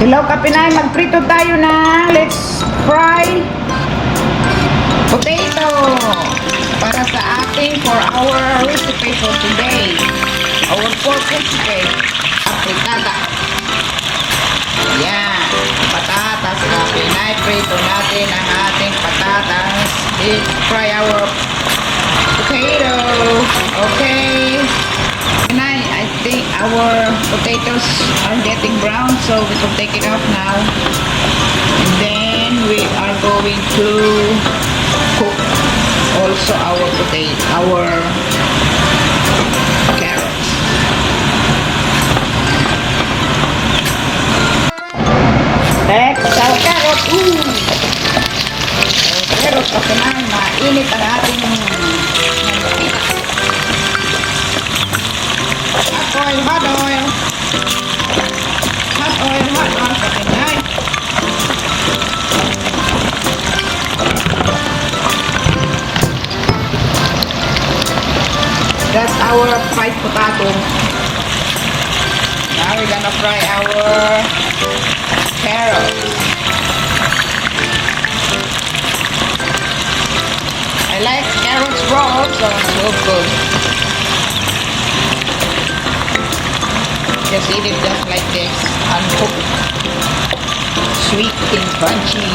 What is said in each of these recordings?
Hello Kapinay, magprito tayo na. Let's fry potato para sa ating for our recipe for today. Our pork recipe. Apritada. Yan. Patatas Kapinay. Prito natin ang ating patatas. Let's fry our potato. Okay. I think our potatoes are getting brown, so we can take it off now. And then we are going to cook also our potato, our carrots. Next, our carrot. Carrot kasi na mainit ang ating hot oil, hot oil. Hot oil, Kapinay. That's our fried potato. Now we're gonna fry our carrots. I like carrots raw also, so good. Just eat it just like this, uncooked, sweet and crunchy.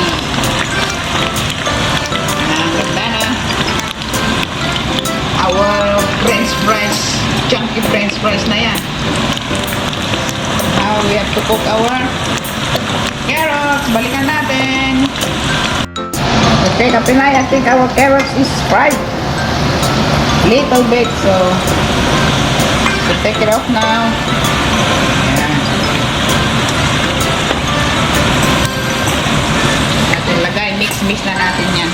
Ganda na. Our french fries, chunky french fries na yan. Now we have to cook our carrots. Balikan natin. Okay, Kapinay, I think our carrots is fried. Little bit, so we'll take it off now. Mix na natin yan.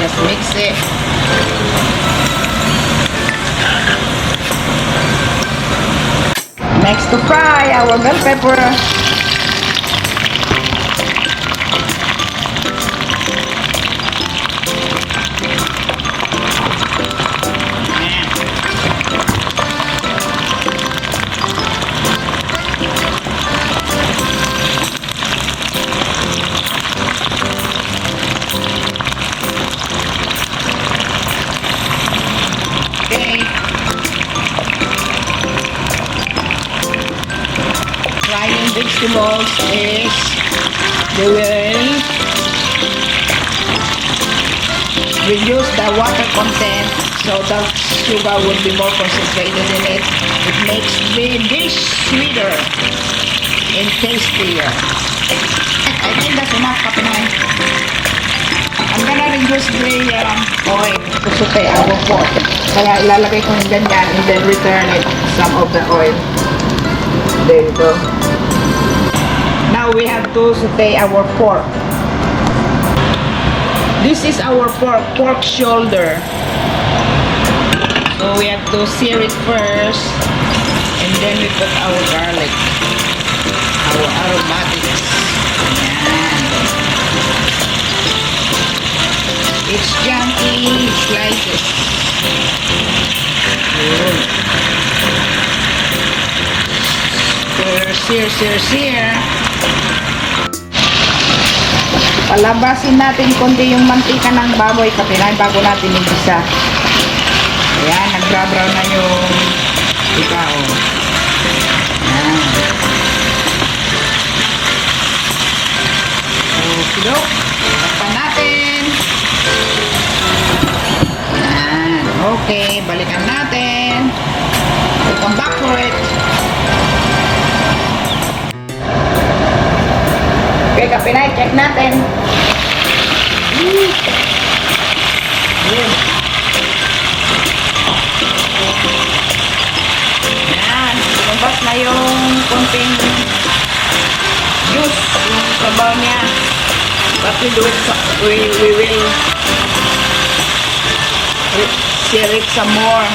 Just mix it. Next to fry our bell pepper. Frying vegetables is they will reduce the water content, so the sugar will be more concentrated in it. It makes the dish sweeter and tastier. I think that's enough, Kapinay. I'm gonna reduce the oil to saute our pork. Kaya ilalagay ko yung ganyan and then return it some of the oil. There you go. Now we have to saute our pork. This is our pork shoulder. So we have to sear it first, and then we put our garlic, our aromatics. Ayan. It's chunky slices. Good. Sear. Palabasin natin konti yung mantika ng baboy, Kapinay, bago natin igisa. Ayan, nagbra-brown na yung ikao. Ayan. Okidok. Takpan natin. Ayan. Okay, balikan natin. Welcome back for it. Okay, Kapinay, check natin. Yan, lumabas na yung konting juice, yung sabaw niya. But we do it, we will sear it some more.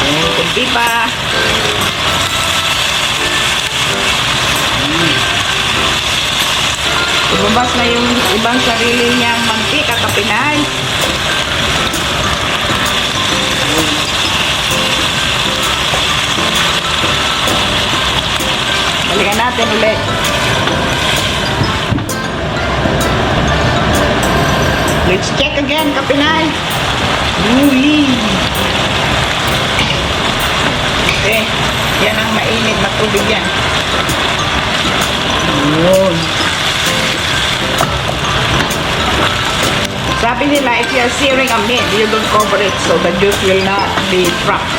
Ayan, kunti pa. Lumabas na yung ibang sarili niyang mantika, Kapinay. natin ulit. Let's check again, Kapinay. Huli. Okay. Yan ang mainit na tubig yan. Yun. Sabi nila, if you're searing a meat, you don't cover it so the juice will not be trapped.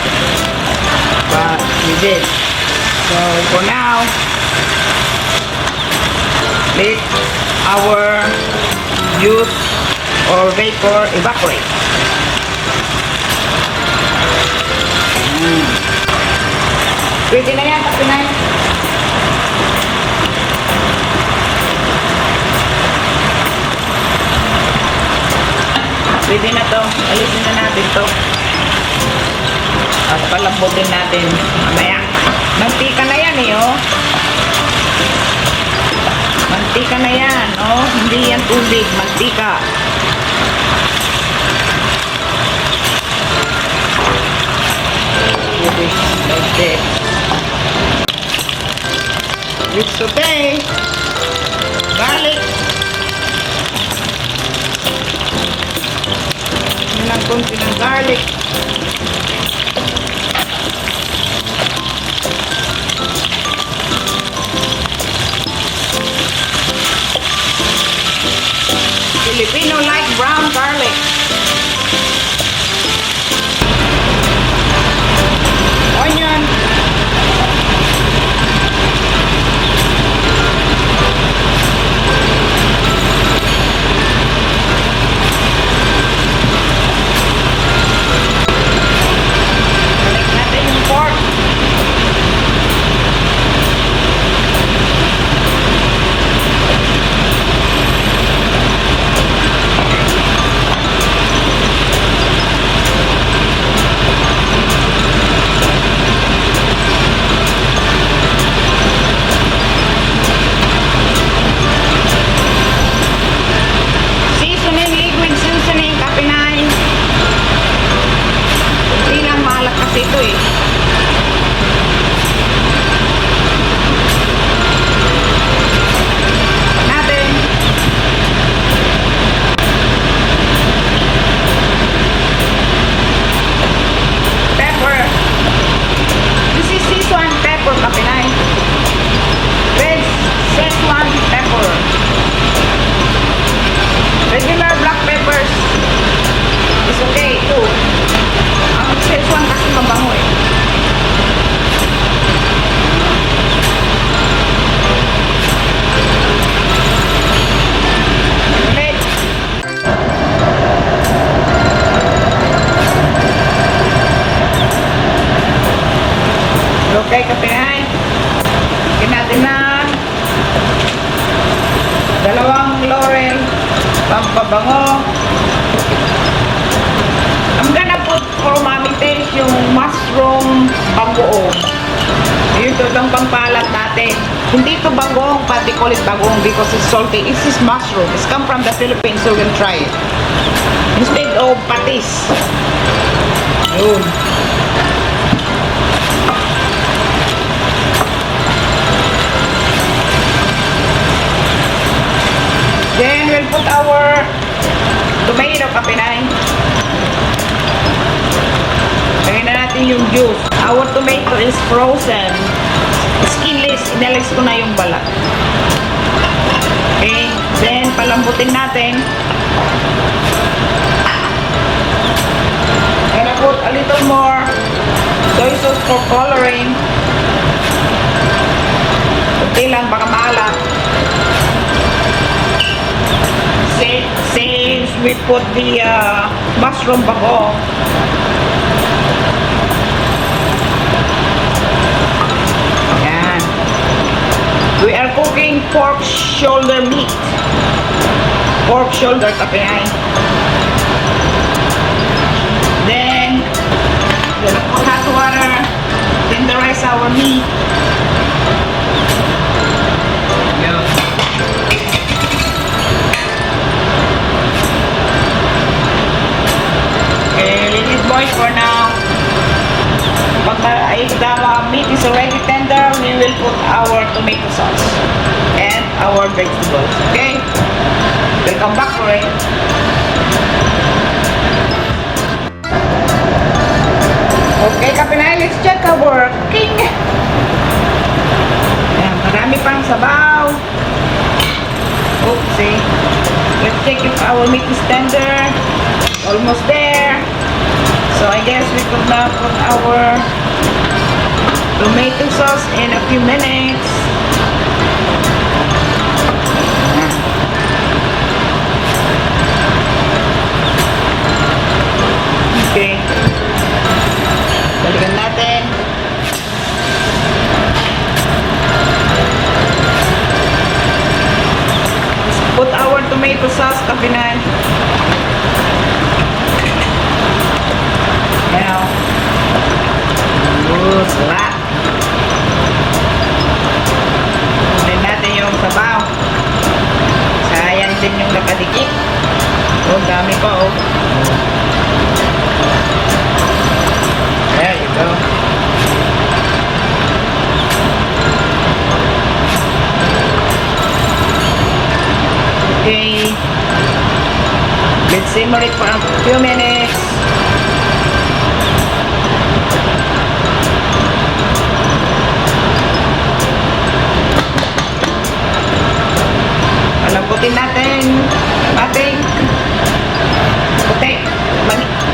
But we did. So for now, let our juice or vapor evaporate. Pwede na yan, Kapinay. Pwede na to. Alisin na natin to. At palambutin natin. Mamaya. Mantika na yan eh, oh. Mantika na yan, oh. Hindi yan tubig. Mantika. Okay. With saute. Garlic. Ng konti ng garlic. Filipino like brown garlic. Onion. Ito eh. Natin. Pepper. This is Szechuan pepper, Kapinay. Red Szechuan pepper. Regular black peppers is okay too. Ang Szechuan kasi mabango eh. Ulit. Okay, Kapinay. Lagyan natin ng dalawang laurel pampabango. I'm gonna put for Mami Taste yung mushroom bagoong. Ito lang pangpalat natin. Hindi ito bagoong, but they call it bagoong because it's salty. This is mushroom. It's come from the Philippines, so we can try it. Instead of patis. Yun. Then we'll put our tomato, Kapinay. Lagyan na natin yung juice. Our tomato is frozen. Skinless. Inalis ko na yung balat. Okay. Then, palambutin natin. And I put a little more soy sauce for coloring. Okay lang, baka maalat. Since we put the mushroom bago. Ayan. We are cooking pork shoulder meat. Pork shoulder, Kapinay. Then, we'll put hot water. Tenderize our meat. For now, if the meat is already tender, we will put our tomato sauce and our vegetables. Okay? Welcome back for it. Okay, Kapinay, let's check our cooking. Ayan, marami pang sabaw. Oopsie. Let's check if our meat is tender. Almost there. So I guess we could now put our tomato sauce in a few minutes. Okay. Balikan natin. Let's put our tomato sauce, Kapinay. Now. Oh, sarap. Kunin natin yung sabaw. Sayang din yung nakadikit. Oh, dami pa oh. There you go. Okay. Let's simmer it for a few minutes. Palambutin natin ating puti,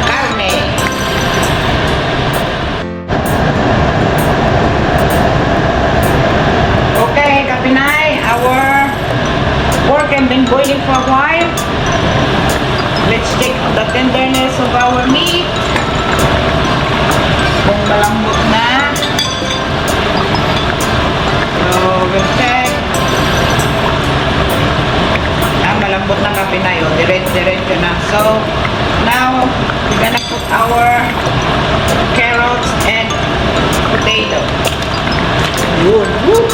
karne. Okay, Kapinay, our pork has been boiling for a while. Let's check the tenderness of our meat. Kung malambot na. So, we'll check. Malambot na, Kapinay. Diretso na. So, now, we're gonna put our carrots and potato. Yun. Woo!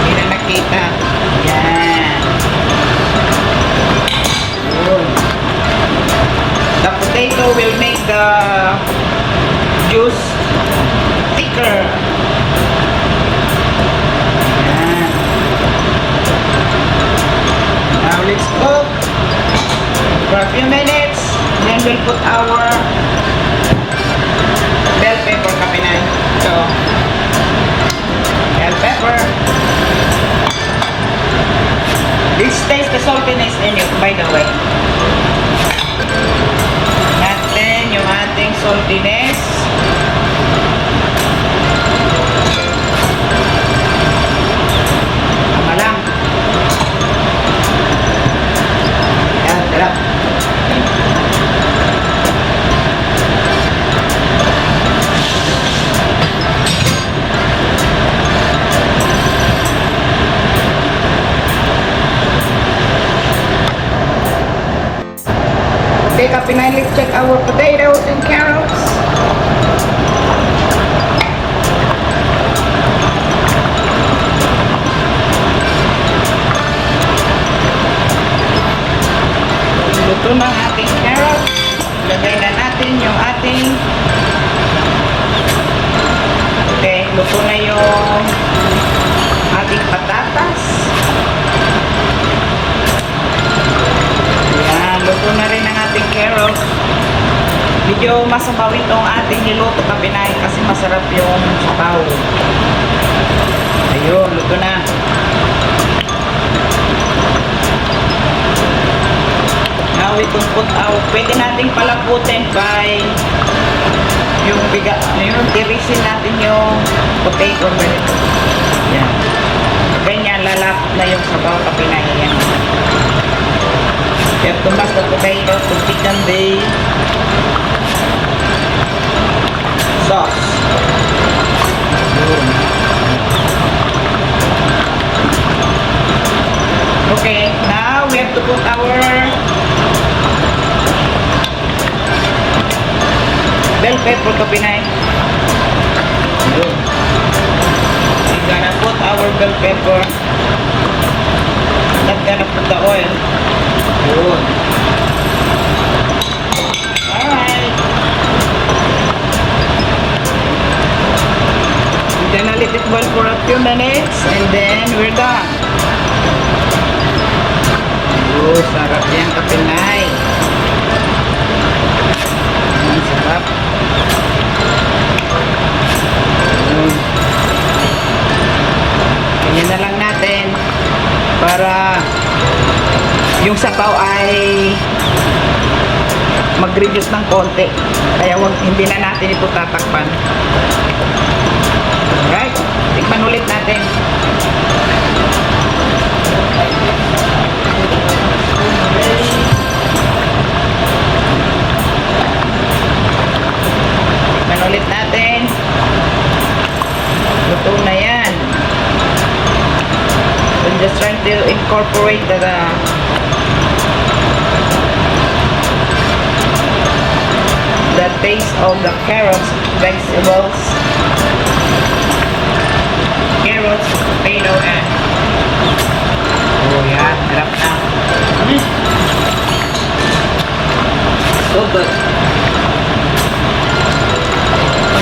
Hindi na nakita. Yan. Yun. The potato will make the juice thicker. Yan. Now let's cook for a few minutes. Then we'll put our bell pepper, Kapinay. So, bell pepper. This tastes the saltiness in it, by the way. Natin yung ating saltiness. Tama lang. Yan, sarap. Okay, Kapinay, let's check our potatoes and carrots. Luto na ang ating carrots. Lagay na natin yung ating luto na yung ating patatas. Yan, luto na rin ang ating carrots. Medyo masabaw itong ating niluto, Kapinay, kasi masarap yung sabaw. Ayun, luto na. Now we can put out, pwede nating palaputin by yung tirisin natin yung potato. Yan. Ganyan, lalapot na yung sabaw, Kapinay. Yan. You have to mash the potato to thicken the sauce. Okay, now we have to put our bell pepper, Kapinay. We're gonna put our bell pepper. Not gonna put the oil. Good. Alright. We're gonna let it it boil for a few minutes and then we're done. Oh, sarap yan kapinay. Ang sarap. Ganyan na lang natin para yung sabaw ay mag-reduce ng konti. Kaya hindi na natin ito tatakpan. Alright, tikman ulit natin. Tikman ulit natin. Luto na yan. I'm just trying to incorporate the taste of the carrots, vegetables, carrots, potato, and oh yeah, sarap na. So good.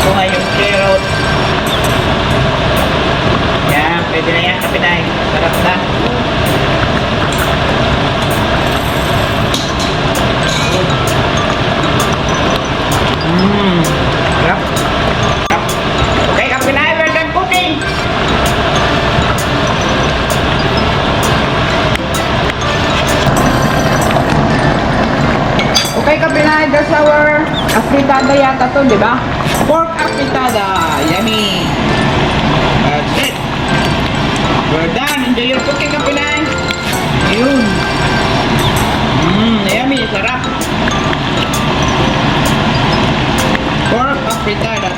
Ito nga yung carrot. Yan, pwede na yan kapinay. Sarap na. Sarap. Okay, kapinay, we're done cooking. Okay, kapinay, that's our afritada yata to, di ba? Pork afritada. Yummy. That's it. We're done. Enjoy your cooking, kapinay. Yun. Yummy. Sarap. Pork afritada.